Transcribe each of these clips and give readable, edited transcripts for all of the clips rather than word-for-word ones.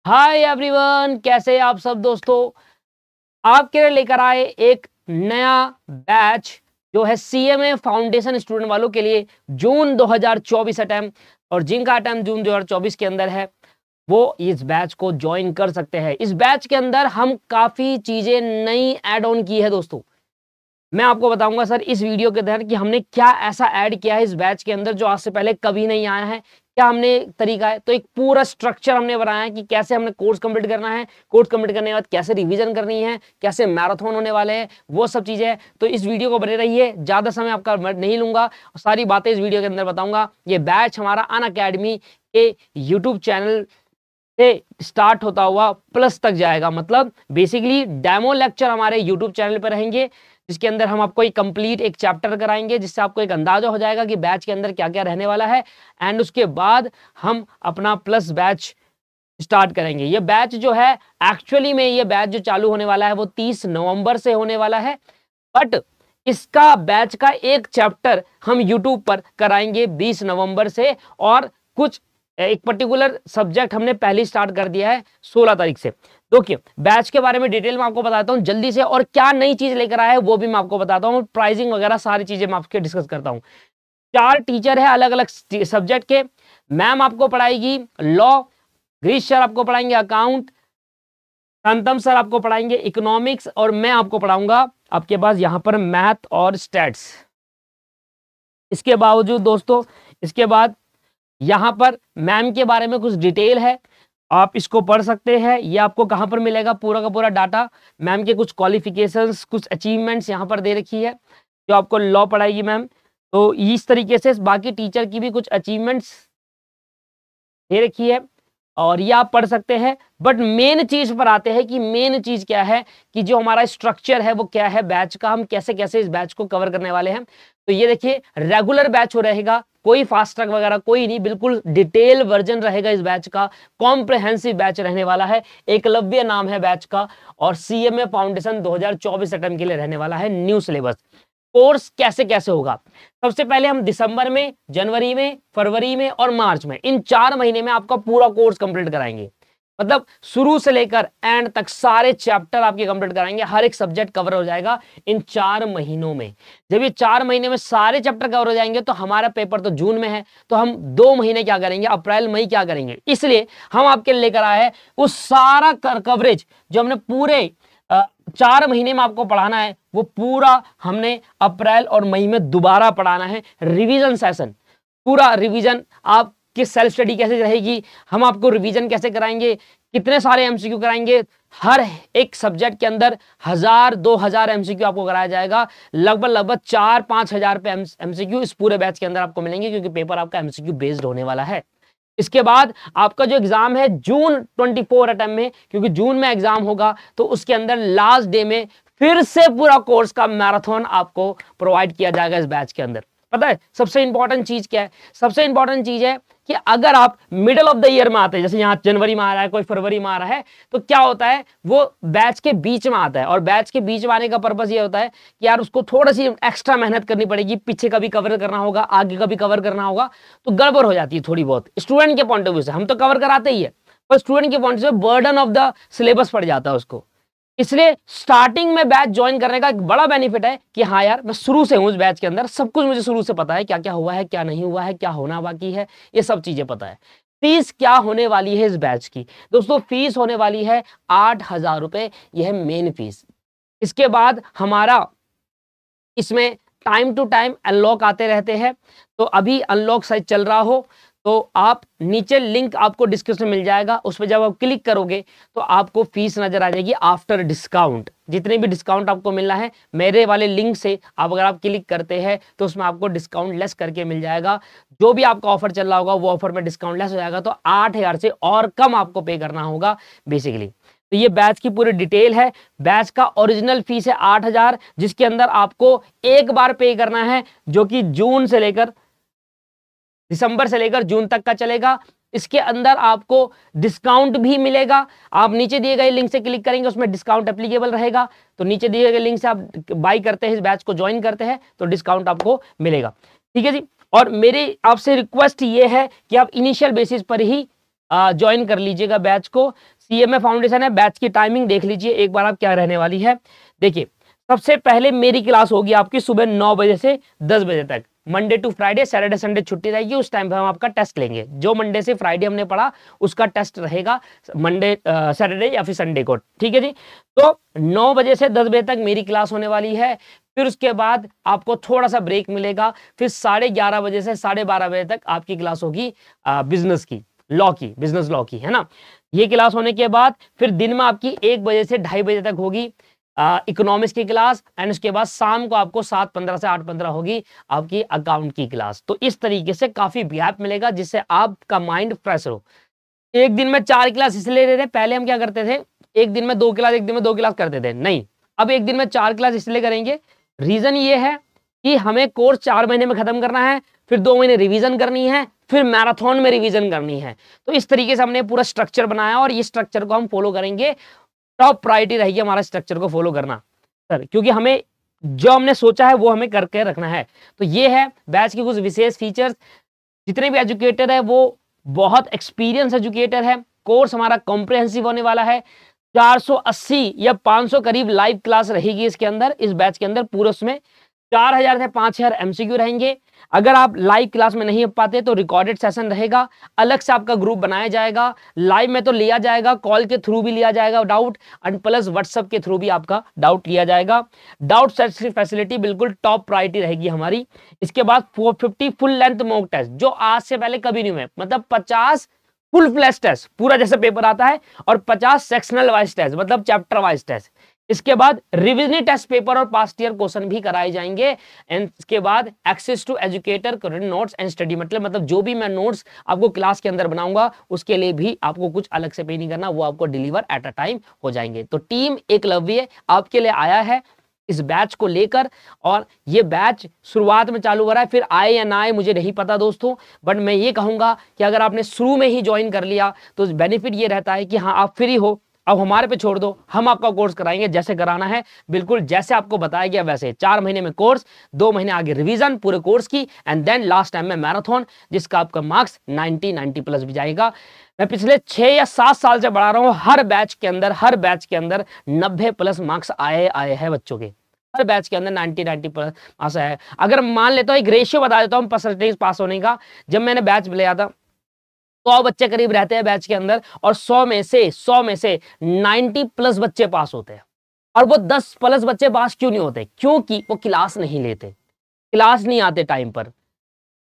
Hi everyone, कैसे आप सब दोस्तों। आपके लिए लेकर आए एक नया बैच जो है सीएमए फाउंडेशन स्टूडेंट वालों के लिए जून 2024 अटेम्प्ट, और जिनका अटेम्प्ट जून 2024 के अंदर है वो इस बैच को ज्वाइन कर सकते हैं। इस बैच के अंदर हम काफी चीजें नई ऐड ऑन की है दोस्तों। मैं आपको बताऊंगा सर इस वीडियो के तहत कि हमने क्या ऐसा ऐड किया है इस बैच के अंदर जो आज से पहले कभी नहीं आया है। क्या हमने तरीका है, तो एक पूरा स्ट्रक्चर हमने बनाया है कि कैसे हमने कोर्स कंप्लीट करना है, कोर्स कंप्लीट करने के बाद कैसे रिवीजन करनी है, कैसे मैराथन होने वाले हैं, वो सब चीजें हैं। तो इस वीडियो को बने रहिए, ज्यादा समय आपका नहीं लूंगा, सारी बातें इस वीडियो के अंदर बताऊंगा। ये बैच हमारा अनअकैडमी के यूट्यूब चैनल से स्टार्ट होता हुआ प्लस तक जाएगा। मतलब बेसिकली डेमो लेक्चर हमारे यूट्यूब चैनल पर रहेंगे, जिसके अंदर हम आपको एक कंप्लीट एक चैप्टर कराएंगे, जिससे आपको एक अंदाजा हो जाएगा कि बैच के अंदर क्या क्या रहने वाला है। एंड उसके बाद हम अपना प्लस बैच स्टार्ट करेंगे। ये बैच जो है एक्चुअली में ये बैच जो चालू होने वाला है वो 30 नवंबर से होने वाला है, बट इसका बैच का एक चैप्टर हम यूट्यूब पर कराएंगे 20 नवंबर से, और कुछ एक पर्टिकुलर सब्जेक्ट हमने पहले स्टार्ट कर दिया है 16 तारीख से। देखिए बैच के बारे में डिटेल में आपको बताता हूं जल्दी से, और क्या नई चीज लेकर आया है वो भी मैं आपको बताता हूं, प्राइसिंग वगैरह सारी चीजें मैं आपके डिस्कस करता हूं। 4 टीचर है अलग अलग सब्जेक्ट के। मैम आपको पढ़ाएगी लॉ, ग्रीश सर आपको पढ़ाएंगे अकाउंट, शांतम सर आपको पढ़ाएंगे इकोनॉमिक्स, और मैं आपको पढ़ाऊंगा आपके पास यहाँ पर मैथ और स्टैट्स। इसके बावजूद दोस्तों, इसके बाद यहाँ पर मैम के बारे में कुछ डिटेल है, आप इसको पढ़ सकते हैं। ये आपको कहाँ पर मिलेगा, पूरा का पूरा डाटा, मैम के कुछ क्वालिफिकेशंस, कुछ अचीवमेंट्स यहाँ पर दे रखी है जो आपको लॉ पढ़ाएगी मैम। तो इस तरीके से बाकी टीचर की भी कुछ अचीवमेंट्स दे रखी है और ये आप पढ़ सकते हैं। बट मेन चीज पर आते हैं कि मेन चीज क्या है, कि जो हमारा स्ट्रक्चर है वो क्या है बैच का, हम कैसे कैसे इस बैच को कवर करने वाले हैं। तो ये देखिए रेगुलर बैच हो रहेगा, कोई फास्ट ट्रैक वगैरह कोई नहीं, बिल्कुल डिटेल वर्जन रहेगा इस बैच का, कॉम्प्रिहेंसिव बैच रहने वाला है। एकलव्य नाम है बैच का, और सीएमए फाउंडेशन 2024 अटेम्प्ट के लिए रहने वाला है न्यू सिलेबस। कोर्स कैसे कैसे होगा, सबसे पहले हम दिसंबर में, जनवरी में, फरवरी में और मार्च में, इन 4 महीने में आपका पूरा कोर्स कंप्लीट कराएंगे। मतलब शुरू से लेकर एंड तक सारे चैप्टर आपके कंप्लीट कराएंगे, हर एक सब्जेक्ट कवर हो जाएगा इन 4 महीनों में। जब ये 4 महीने में सारे चैप्टर कवर हो जाएंगे तो हमारा पेपर तो जून में है, तो हम 2 महीने क्या करेंगे, अप्रैल मई क्या करेंगे। इसलिए हम आपके लिए लेकर आए हैं उस सारा कवरेज जो हमने पूरे 4 महीने में आपको पढ़ाना है, वो पूरा हमने अप्रैल और मई में दोबारा पढ़ाना है। रिवीजन सेशन, पूरा रिवीजन आपकी सेल्फ स्टडी कैसे रहेगी, हम आपको रिवीजन कैसे कराएंगे, कितने सारे एमसीक्यू कराएंगे, हर एक सब्जेक्ट के अंदर 1000-2000 एमसीक्यू आपको कराया जाएगा। लगभग 4-5 हजार पे एमसीक्यू इस पूरे बैच के अंदर आपको मिलेंगे, क्योंकि पेपर आपका एमसीक्यू बेस्ड होने वाला है। इसके बाद आपका जो एग्जाम है जून 24 अटेम्प्ट में, क्योंकि जून में एग्जाम होगा, तो उसके अंदर लास्ट डे में फिर से पूरा कोर्स का मैराथन आपको प्रोवाइड किया जाएगा इस बैच के अंदर। पता है सबसे इंपॉर्टेंट चीज क्या है, सबसे इंपॉर्टेंट चीज है कि अगर आप मिडिल ऑफ द ईयर में आते हैं, जैसे यहाँ जनवरी में आ रहा है, कोई फरवरी में आ रहा है, तो क्या होता है वो बैच के बीच में आता है, और बैच के बीच में आने का पर्पस ये होता है कि यार उसको थोड़ी सी एक्स्ट्रा मेहनत करनी पड़ेगी, पीछे का भी कवर करना होगा, आगे का भी कवर करना होगा, तो गड़बड़ हो जाती है थोड़ी बहुत स्टूडेंट के पॉइंट ऑफ व्यू से। हम तो कवर कराते ही है, पर स्टूडेंट के पॉइंट से बर्डन ऑफ द सिलेबस पड़ जाता है उसको। इसलिए स्टार्टिंग में बैच ज्वाइन करने का एक बड़ा बेनिफिट है कि हाँ यार मैं शुरू से हूं इस बैच के अंदर, सब कुछ मुझे शुरू से पता है, क्या क्या हुआ है, क्या नहीं हुआ है, क्या होना बाकी है, ये सब चीजें पता है। फीस क्या होने वाली है इस बैच की दोस्तों, फीस होने वाली है 8000 रुपए, यह है मेन फीस। इसके बाद हमारा इसमें टाइम टू टाइम अनलॉक आते रहते हैं, तो अभी अनलॉक साइज चल रहा हो तो आप नीचे लिंक आपको डिस्क्रिप्शन में मिल जाएगा, उस पर जब आप क्लिक करोगे तो आपको फीस नजर आ जाएगी आफ्टर डिस्काउंट। जितने भी डिस्काउंट आपको मिलना है मेरे वाले लिंक से आप अगर आप क्लिक करते हैं तो उसमें आपको डिस्काउंट लेस करके मिल जाएगा। जो भी आपका ऑफर चल रहा होगा वो ऑफर में डिस्काउंट लेस हो जाएगा, तो 8000 से और कम आपको पे करना होगा बेसिकली। तो ये बैच की पूरी डिटेल है। बैच का ओरिजिनल फीस है 8000, जिसके अंदर आपको एक बार पे करना है, जो कि दिसंबर से लेकर जून तक का चलेगा। इसके अंदर आपको डिस्काउंट भी मिलेगा, आप नीचे दिए गए लिंक से क्लिक करेंगे उसमें डिस्काउंट एप्लीकेबल रहेगा, तो नीचे दिए गए लिंक से आप बाई करते हैं, इस बैच को ज्वाइन करते हैं तो डिस्काउंट आपको मिलेगा। ठीक है जी, और मेरी आपसे रिक्वेस्ट ये है कि आप इनिशियल बेसिस पर ही ज्वाइन कर लीजिएगा बैच को। CMA फाउंडेशन है, बैच की टाइमिंग देख लीजिए एक बार आप क्या रहने वाली है। देखिए सबसे पहले मेरी क्लास होगी आपकी सुबह 9 बजे से 10 बजे तक, Monday to Friday, Saturday Sunday छुट्टी रहेगी, उस टाइम पे हम आपका टेस्ट लेंगे। जो मंडे से फ्राइडे हमने पढ़ा उसका टेस्ट रहेगा मंडे सैटरडे या फिर संडे को, ठीक है जी। तो 9 बजे से 10 बजे तक मेरी क्लास होने वाली है, फिर उसके बाद आपको थोड़ा सा ब्रेक मिलेगा, फिर 11:30 बजे से 12:30 बजे तक आपकी क्लास होगी बिजनेस की, लॉ की, बिजनेस लॉ की, है ना। ये क्लास होने के बाद फिर दिन में आपकी 1 बजे से 2:30 बजे तक होगी इकोनॉमिक्स की क्लास, एंड उसके बाद शाम को आपको 7:15 से 8:15 होगी आपकी अकाउंट की क्लास। तो इस तरीके से काफी गैप मिलेगा जिससे आपका माइंड फ्रेश हो। एक दिन में 4 क्लास इसलिए ले रहे थे, पहले हम क्या करते थे, एक दिन में 2 क्लास, एक दिन में 2 क्लास करते थे, नहीं अब एक दिन में 4 क्लास इसलिए करेंगे। रीजन ये है कि हमें कोर्स 4 महीने में खत्म करना है, फिर 2 महीने रिवीजन करनी है, फिर मैराथन में रिवीजन करनी है। तो इस तरीके से हमने पूरा स्ट्रक्चर बनाया और इस स्ट्रक्चर को हम फॉलो करेंगे। टॉप प्रायोरिटी रहेगी हमारा स्ट्रक्चर को फॉलो करना सर, क्योंकि हमें जो हमने सोचा है वो हमें करके रखना है। तो ये है बैच के कुछ विशेष फीचर्स। जितने भी एजुकेटर है वो बहुत एक्सपीरियंस एजुकेटर है। कोर्स हमारा कॉम्प्रिहेंसिव होने वाला है। 480 या 500 करीब लाइव क्लास रहेगी इसके अंदर, इस बैच के अंदर पूरे उसमें 4000 से 5000 MCQ रहेंगे। अगर आप लाइव क्लास में नहीं पाते तो रिकॉर्डेड सेशन रहेगा, अलग से आपका ग्रुप बनाया जाएगा। लाइव में तो लिया जाएगा, कॉल के थ्रू भी लिया जाएगा डाउट, एंड प्लस व्हाट्सएप के थ्रू भी आपका डाउट लिया जाएगा। डाउट फैसिलिटी बिल्कुल टॉप प्रायोरिटी रहेगी हमारी। इसके बाद 450 फुल लेंथ मॉक टेस्ट जो आज से पहले कभी नहीं हुए, मतलब 50 फुल फ्लैश टेस्ट पूरा जैसे पेपर आता है और 50 सेक्शनल वाइज टेस्ट मतलब चैप्टर वाइज टेस्ट। इसके बाद रिविजन टेस्ट पेपर और पास्ट ईयर क्वेश्चन भी कराए जाएंगे। एंड इसके बाद access to educator current notes and study मतलब जो भी मैं नोट्स आपको क्लास के अंदर बनाऊंगा उसके लिए भी आपको कुछ अलग से पे नहीं करना, वो आपको डिलीवर एट अ टाइम हो जाएंगे। तो टीम एकलव्य आपके लिए आया है इस बैच को लेकर, और ये बैच शुरुआत में चालू हो रहा है, फिर आए या ना आए मुझे नहीं पता दोस्तों, बट मैं ये कहूंगा कि अगर आपने शुरू में ही ज्वाइन कर लिया तो बेनिफिट ये रहता है कि हाँ आप फ्री हो, अब हमारे पे छोड़ दो, हम आपका कोर्स कराएंगे जैसे कराना है, बिल्कुल जैसे आपको बताया गया वैसे। 4 महीने में कोर्स, 2 महीने आगे रिवीजन पूरे कोर्स की, एंड देन लास्ट टाइम में मैराथन जिसका आपका मार्क्स 90 प्लस भी जाएगा। मैं पिछले 6 या 7 साल से बढ़ा रहा हूं, हर बैच के अंदर 90 प्लस मार्क्स आए हैं बच्चों के, हर बैच के अंदर 90 प्लस मार्क्स है। अगर मान लेता हूं एक रेशियो बता देता हूं परसेंटेज पास होने का, जब मैंने बैच लिया था 100 बच्चे करीब रहते हैं बैच के अंदर, और 100 में से 90 प्लस बच्चे पास होते हैं। और वो 10 प्लस बच्चे पास क्यों नहीं होते? क्योंकि वो क्लास नहीं लेते, क्लास नहीं आते टाइम पर।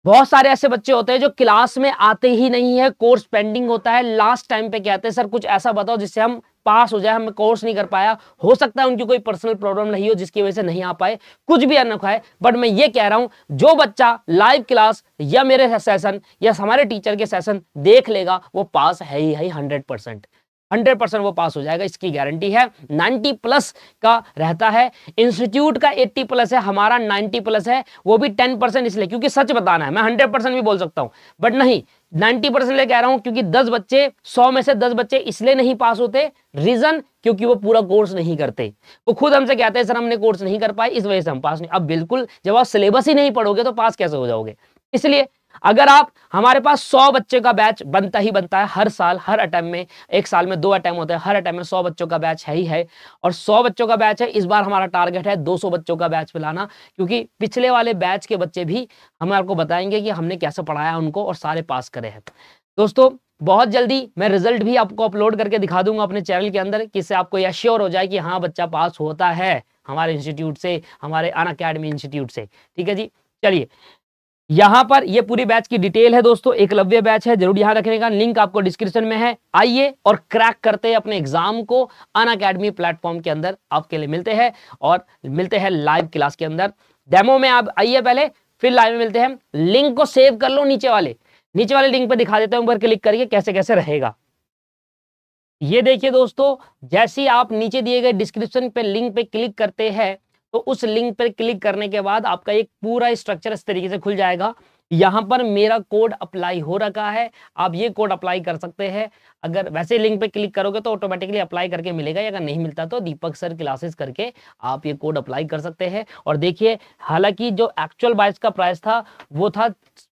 बहुत सारे ऐसे बच्चे होते हैं जो क्लास में आते ही नहीं है, कोर्स पेंडिंग होता है, लास्ट टाइम पे कहते हैं सर कुछ ऐसा बताओ जिससे हम पास हो जाए, हम कोर्स नहीं कर पाया। हो सकता है उनकी कोई पर्सनल प्रॉब्लम नहीं हो जिसकी वजह से नहीं आ पाए, कुछ भी अनोखा है, बट मैं ये कह रहा हूं जो बच्चा लाइव क्लास या मेरे सेशन या हमारे टीचर के सेशन देख लेगा वो पास है ही है, 100% वो पास हो जाएगा, इसकी गारंटी है। 90 प्लस का रहता है, इंस्टीट्यूट का 80 प्लस है, हमारा 90 प्लस है, वो भी 10% इसलिए क्योंकि सच बताना है। मैं 100% भी बोल सकता हूं बट नहीं, 90% ले कह रहा हूं क्योंकि 10 बच्चे 100 में से 10 बच्चे इसलिए नहीं पास होते, रीजन क्योंकि वो पूरा कोर्स नहीं करते। वो खुद हमसे कहते हैं सर हमने कोर्स नहीं कर पाए इस वजह से हम पास नहीं। अब बिल्कुल जब आप सिलेबस ही नहीं पढ़ोगे तो पास कैसे हो जाओगे? इसलिए अगर आप हमारे पास 100 बच्चे का बैच बनता ही बनता है हर साल, हर अटेम्प्ट में, एक साल में 2 अटेम्प्ट होते हैं, हर अटेम्प्ट में 100 बच्चों का बैच है ही है, और 100 बच्चों का बैच है। इस बार हमारा टारगेट है 200 बच्चों का बैच पिलाना, क्योंकि पिछले वाले बैच के बच्चे भी हम आपको बताएंगे कि हमने कैसे पढ़ाया उनको और सारे पास करे हैं। दोस्तों बहुत जल्दी मैं रिजल्ट भी आपको अपलोड करके दिखा दूंगा अपने चैनल के अंदर, जिससे आपको यह श्योर हो जाए कि हाँ बच्चा पास होता है हमारे इंस्टीट्यूट से, हमारे अनअकैडमी इंस्टीट्यूट से। ठीक है जी, चलिए यहां पर ये पूरी बैच की डिटेल है दोस्तों, एकलव्य बैच है, जरूर यहां रखने का, लिंक आपको डिस्क्रिप्शन में है। आइए और क्रैक करते हैं अपने एग्जाम को, अनअकैडमी प्लेटफॉर्म के अंदर आपके लिए मिलते हैं, और मिलते हैं लाइव क्लास के अंदर। डेमो में आप आइए पहले, फिर लाइव में मिलते हैं। लिंक को सेव कर लो, नीचे वाले लिंक पर दिखा देता हूं, ऊपर क्लिक करके कैसे कैसे रहेगा। ये देखिए दोस्तों, जैसे ही आप नीचे दिए गए डिस्क्रिप्शन पे लिंक पे क्लिक करते हैं तो उस लिंक पर क्लिक करने के बाद आपका एक पूरा स्ट्रक्चर इस तरीके से खुल जाएगा। यहां पर मेरा कोड अप्लाई हो रखा है, आप ये कोड अप्लाई कर सकते हैं। अगर वैसे लिंक पे क्लिक करोगे तो ऑटोमेटिकली अप्लाई करके मिलेगा, अगर नहीं मिलता तो दीपक सर क्लासेस करके आप ये कोड अप्लाई कर सकते हैं। और देखिए हालांकि जो एक्चुअल बाइस का प्राइस था वो था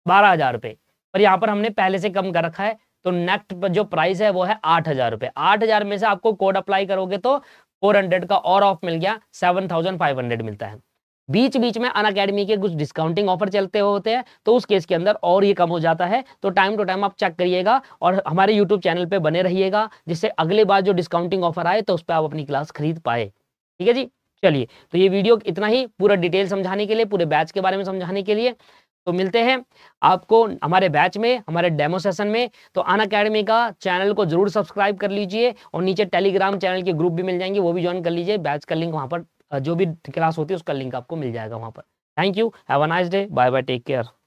12,000 रुपये, पर यहाँ पर हमने पहले से कम कर रखा है, तो नेट पर जो प्राइस है वो है 8,000 रुपए। 8,000 में से आपको कोड अप्लाई करोगे तो 400 का और ऑफ मिल गया, 7,500 मिलता है। बीच बीच में अनअकैडमी के कुछ डिस्काउंटिंग ऑफर चलते होते हैं, तो उस केस के अंदर और ये कम हो जाता है। तो टाइम टू टाइम आप चेक करिएगा और हमारे यूट्यूब चैनल पे बने रहिएगा, जिससे अगले बार जो डिस्काउंटिंग ऑफर आए तो उस पर आप अपनी क्लास खरीद पाए। ठीक है जी, चलिए तो ये वीडियो इतना ही, पूरा डिटेल समझाने के लिए, पूरे बैच के बारे में समझाने के लिए। तो मिलते हैं आपको हमारे बैच में, हमारे डेमो सेशन में। तो अनअकैडमी का चैनल को जरूर सब्सक्राइब कर लीजिए और नीचे टेलीग्राम चैनल के ग्रुप भी मिल जाएंगे, वो भी ज्वाइन कर लीजिए। बैच का लिंक वहाँ पर, जो भी क्लास होती है उसका लिंक आपको मिल जाएगा वहाँ पर। Thank you, have a nice day, bye bye, take care.